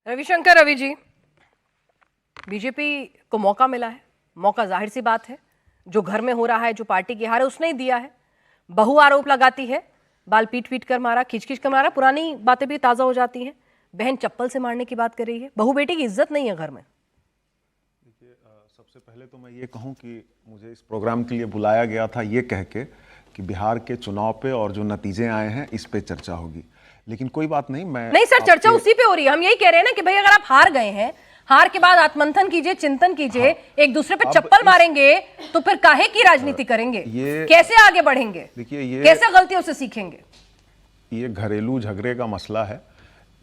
Ravishankar Ravi ji, BJP को मौका मिला है, मौका जाहिर सी बात है, जो घर में हो रहा है, जो पार्टी की हार है उसने ही दिया है। बहू आरोप लगाती है, बाल पीट पीट कर मारा, खींच खींच कर मारा, पुरानी बातें भी ताजा हो जाती हैं। बहन चप्पल से मारने की बात कर रही है। बहू बेटी की इज्जत नहीं है घर में। देखिए, सबसे पहले तो मैं ये कहूं कि मुझे इस प्रोग्राम के लिए बुलाया गया था ये कह के कि बिहार के चुनाव पे और जो नतीजे आए हैं इस पे चर्चा होगी, लेकिन कोई बात नहीं। मैं नहीं सर, चर्चा उसी पे हो रही है। हम यही कह रहे हैं ना कि भाई अगर आप हार गए हैं, हार के बाद आत्मंथन कीजिए, चिंतन कीजिए। एक दूसरे पे चप्पल मारेंगे तो फिर काहे की राजनीति करेंगे? कैसे आगे बढ़ेंगे? देखिए, ये कैसे गलतियों से सीखेंगे? ये घरेलू झगड़े का मसला है।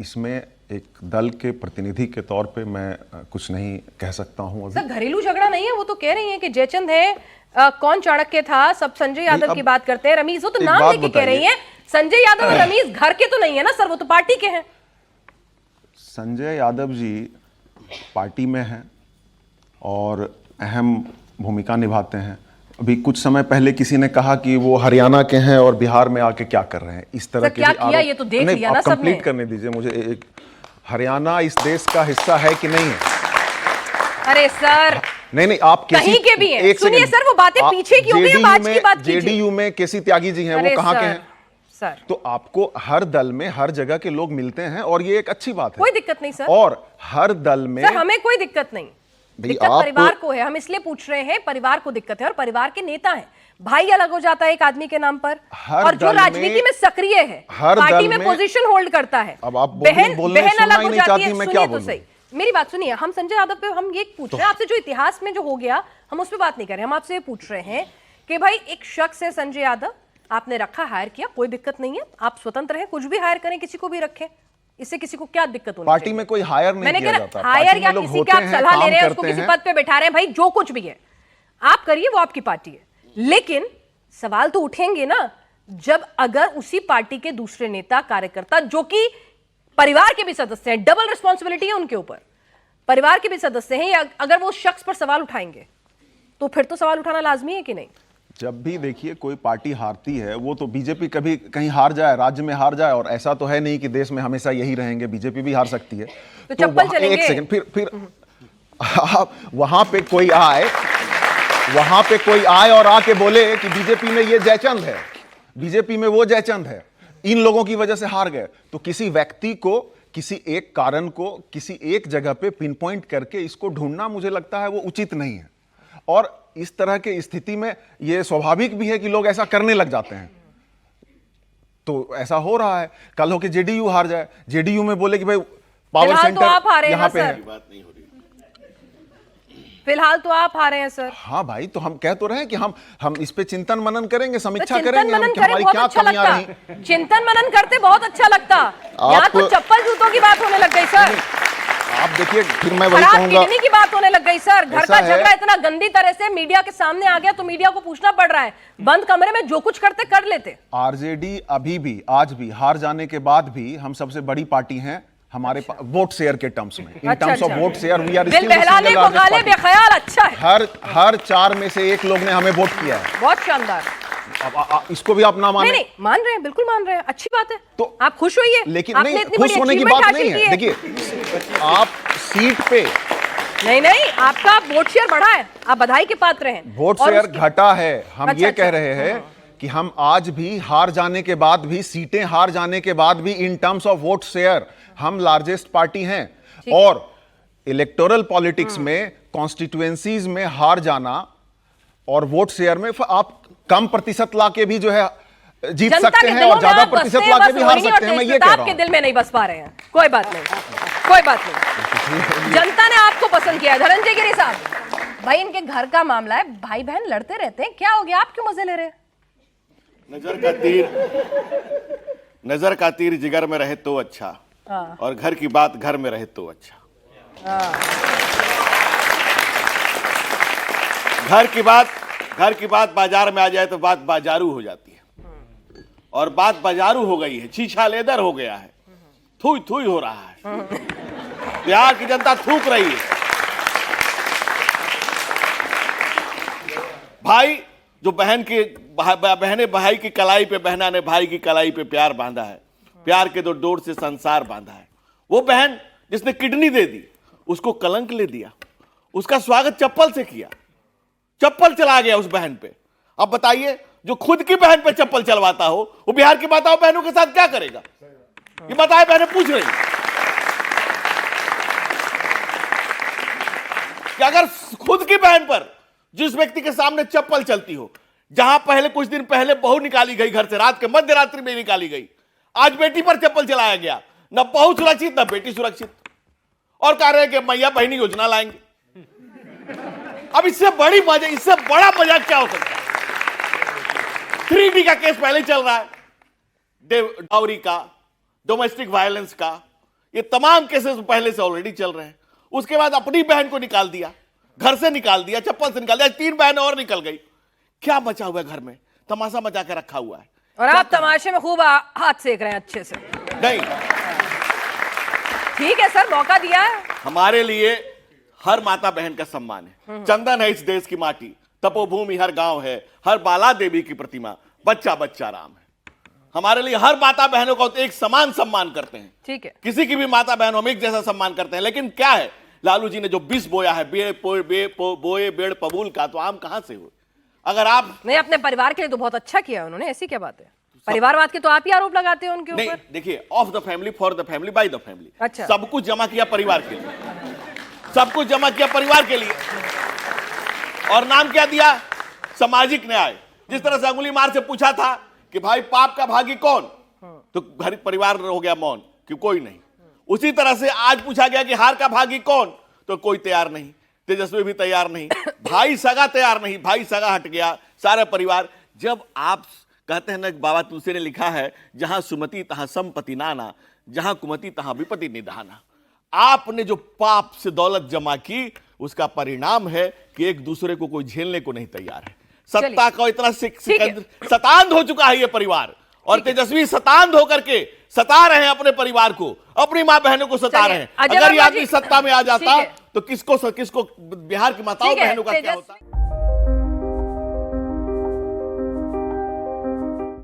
इसमें एक दल के प्रतिनिधि के तौर पे मैं कुछ नहीं कह सकता हूं। सर घरेलू झगड़ा नहीं है, वो तो कह रही हैं कि जयचंद है, कौन चाणक्य था, सब संजय यादव की बात करते हैं। रमीज, वो तो नाम लेके कह रही हैं। संजय यादव और रमीज घर के तो नहीं है ना सर, वो तो पार्टी के हैं। संजय यादव जी पार्टी में हैं और अहम भूमिका निभाते हैं। अभी कुछ समय पहले किसी ने कहा कि वो हरियाणा के हैं और बिहार में आके क्या कर रहे हैं, इस तरह के क्या किया ये तो देख लिया ना सबने। कंप्लीट करने दीजिए मुझे। एक हरियाणा इस देश का हिस्सा है कि नहीं है? अरे सर नहीं, आप कहीं के भी हैं। सुनिए सर, वो बातें पीछे की हो गई, अब आज की बात कीजिए। जेडीयू में केसी त्यागी जी हैं, वो कहाँ के हैं सर? तो आपको हर दल में हर जगह के लोग मिलते हैं और ये एक अच्छी बात है, कोई दिक्कत नहीं सर। और हर दल में सर हमें कोई दिक्कत नहीं, दिक्कत परिवार को है। हम इसलिए पूछ रहे हैं, परिवार को दिक्कत है और परिवार के नेता हैं। भाई अलग हो जाता है एक आदमी के नाम पर, और जो राजनीति में सक्रिय है, पार्टी में पोजीशन होल्ड करता है, बहन अलग हो जाती है। सुनिए तो सही, मेरी बात सुनिए। हम संजय यादव पे हम ये पूछ रहे हैं आपसे, जो इतिहास में जो हो गया हम उस पर बात नहीं कर रहे। हम आपसे ये पूछ रहे हैं कि भाई एक शख्स है संजय यादव, आपने रखा, हायर किया, कोई दिक्कत नहीं है, आप स्वतंत्र हैं, कुछ भी हायर करें, किसी को भी रखें, इससे किसी को क्या दिक्कत होनी पार्टी में कोई हायर नहीं किया जाता। हायर या किसी के आप सलाह ले रहे हैं, उसको किसी पद पे बैठा रहे हैं, भाई जो कुछ भी है आप करिए, वो आपकी पार्टी है। लेकिन सवाल तो उठेंगे ना जब अगर उसी पार्टी के दूसरे नेता कार्यकर्ता, जो कि परिवार के भी सदस्य हैं, डबल रिस्पॉन्सिबिलिटी है उनके ऊपर, परिवार के भी सदस्य हैं, या अगर वो शख्स पर सवाल उठाएंगे तो फिर तो सवाल उठाना लाजमी है कि नहीं? जब भी देखिए कोई पार्टी हारती है, वो तो बीजेपी कभी कहीं हार जाए, राज्य में हार जाए, और ऐसा तो है नहीं कि देश में हमेशा यही रहेंगे, बीजेपी भी हार सकती है। तो चप्पल चलेंगे। एक सेकंड, फिर आप वहां पे कोई आए और आके बोले कि बीजेपी में ये जयचंद है, बीजेपी में वो जयचंद है, इन लोगों की वजह से हार गए, तो किसी व्यक्ति को, किसी एक कारण को, किसी एक जगह पे पिन पॉइंट करके इसको ढूंढना, मुझे लगता है वो उचित नहीं है। और इस तरह के स्थिति में ये स्वाभाविक भी है कि लोग ऐसा करने लग जाते हैं। तो ऐसा हो रहा है, कल होके जेडीयू हार जाए, जेडीयू में बोले कि भाई पावर सेंटर तो आप हारे यहाँ पे है। फिलहाल तो आप हारे हैं सर। हाँ भाई, तो हम कह तो रहे हैं कि हम इस पे चिंतन मनन करेंगे, समीक्षा तो करेंगे कि हमारी क्या कमियां रही। चिंतन मनन करते बहुत अच्छा लगता। यहाँ तो चप्पल जूतों की बात होने लग गई सर। आप देखिए, फिर मैं वही कहूंगा, किडनी की बात होने लग गई सर। घर का झगड़ा इतना गंदी तरह से मीडिया के सामने आ गया तो मीडिया को पूछना पड़ रहा है। बंद कमरे में जो कुछ करते कर लेते। आरजेडी अभी भी, आज भी, हार जाने के बाद भी हम सबसे बड़ी पार्टी हैं हमारे वोट शेयर के टर्म्स में। In terms of vote share we are दिल बहलाने को गाले बेख्याल। अच्छा है, हर 4 में से 1 लोग ने हमें वोट किया है। बहुत शानदार। अब इसको भी आप ना माने। नहीं, मान रहे हैं, बिल्कुल मान रहे हैं, अच्छी बात है। तो आप खुश होइए। लेकिन नहीं, खुश होने की बात नहीं है। देखिए, आप सीट पे नहीं, आपका वोट शेयर बढ़ा है, आप बधाई के पात्र हैं। वोट शेयर घटा है, हम ये कह रहे हैं कि हम आज भी हार जाने के बाद भी, सीटें हार जाने के बाद भी, इन टर्म्स ऑफ वोट शेयर हम लार्जेस्ट पार्टी हैं। और इलेक्टोरल पॉलिटिक्स में कॉन्स्टिट्यूएंसीज में हार जाना और वोट शेयर में आप कम प्रतिशत लाके भी जो है जीत सकते हैं और ज्यादा प्रतिशत लाके भी हार सकते हैं। मैं ये कह रहा हूं, आपके दिल में नहीं बस पा रहे हैं। कोई बात नहीं, कोई बात नहीं। जनता ने आपको पसंद किया। धनंजय गिरी साहब, भाई इनके घर का मामला है, भाई बहन लड़ते रहते हैं, क्या हो गया, आप क्यों मजे ले रहे हैं? नजर का तीर जिगर में रहे तो अच्छा, और घर की बात घर में रहे तो अच्छा। घर की बात बाजार में आ जाए तो बात बाजारू हो जाती है, और बात बाजारू हो गई है, छीछा लेदर हो गया है, थूई थूई हो रहा है। बिहार की जनता थूक रही है। भाई जो बहने भाई की कलाई पे, बहना ने भाई की कलाई पे प्यार बांधा है, प्यार के 2 डोर से संसार बांधा है, वो बहन जिसने किडनी दे दी, उसको कलंक ले दिया, उसका स्वागत चप्पल से किया, चप्पल चला गया उस बहन पे। अब बताइए, जो खुद की बहन पे चप्पल चलवाता हो वो बिहार की माताओं बहनों के साथ क्या करेगा? ये बताए, बहनें पूछ रही कि अगर खुद की बहन पर जिस व्यक्ति के सामने चप्पल चलती हो, जहां पहले कुछ दिन पहले बहू निकाली गई घर से, रात के मध्य रात्रि में निकाली गई, आज बेटी पर चप्पल चलाया गया, न बहू सुरक्षित न बेटी सुरक्षित, और कह रहे हैं कि मैया बहनी योजना लाएंगे। अब इससे बड़ा मजाक क्या हो सकता है? 3D का केस पहले चल रहा है, डाउरी का, डोमेस्टिक वायलेंस का, ये तमाम केसेस पहले से ऑलरेडी चल रहे हैं। उसके बाद अपनी बहन को निकाल दिया, घर से निकाल दिया, चप्पल से निकाल दिया, 3 बहनें और निकल गई। क्या मचा हुआ है घर में? तमाशा मचा के रखा हुआ है, और आप तमाशे में खूब हाथ सेक रहे हैं अच्छे से। नहीं, ठीक है सर, मौका दिया है। हमारे लिए हर माता बहन का सम्मान है। चंदन है इस देश की माटी, तपोभूमि हर गांव है, हर बाला देवी की प्रतिमा, बच्चा बच्चा राम है। हमारे लिए हर माता बहनों का एक समान सम्मान करते हैं। ठीक है, किसी की भी माता बहन हम एक जैसा सम्मान करते हैं। लेकिन क्या है, लालू जी ने जो विष बोया है, बोए बेड़ पबूल का, तो आम कहां से हो? अगर आप नहीं, अपने परिवार के लिए तो बहुत अच्छा किया उन्होंने, ऐसी क्या बात है? परिवारवाद के तो आप ही आरोप लगाते हो उनके नहीं, ऊपर। देखिए, of the family, for the family, by the family. अच्छा। सब कुछ जमा किया परिवार के लिए, सब कुछ जमा किया परिवार के लिए, और नाम क्या दिया? सामाजिक न्याय। जिस तरह से अंगुली मार से पूछा था कि भाई पाप का भागी कौन, तो घर परिवार हो गया मौन कि कोई नहीं। उसी तरह से आज पूछा गया कि हार का भागी कौन, तो कोई तैयार नहीं, तेजस्वी भी तैयार नहीं, भाई सगा तैयार नहीं, भाई सगा हट गया, सारा परिवार। जब आप कहते हैं ना, बाबा तुलसी ने लिखा है, जहां सुमति तहां संपत्ति नाना, जहां कुमति तहां विपत्ति निधाना। आपने जो पाप से दौलत जमा की, उसका परिणाम है कि एक दूसरे को कोई झेलने को नहीं तैयार है। सत्ता का इतना शतांध हो चुका है ये परिवार, और तेजस्वी शतांध होकर के सता रहे हैं अपने परिवार को, अपनी मां बहनों को सता रहे हैं। अगर ये आदमी सत्ता में आ जाता तो किसको बिहार की माताओं बहनों का क्या होता?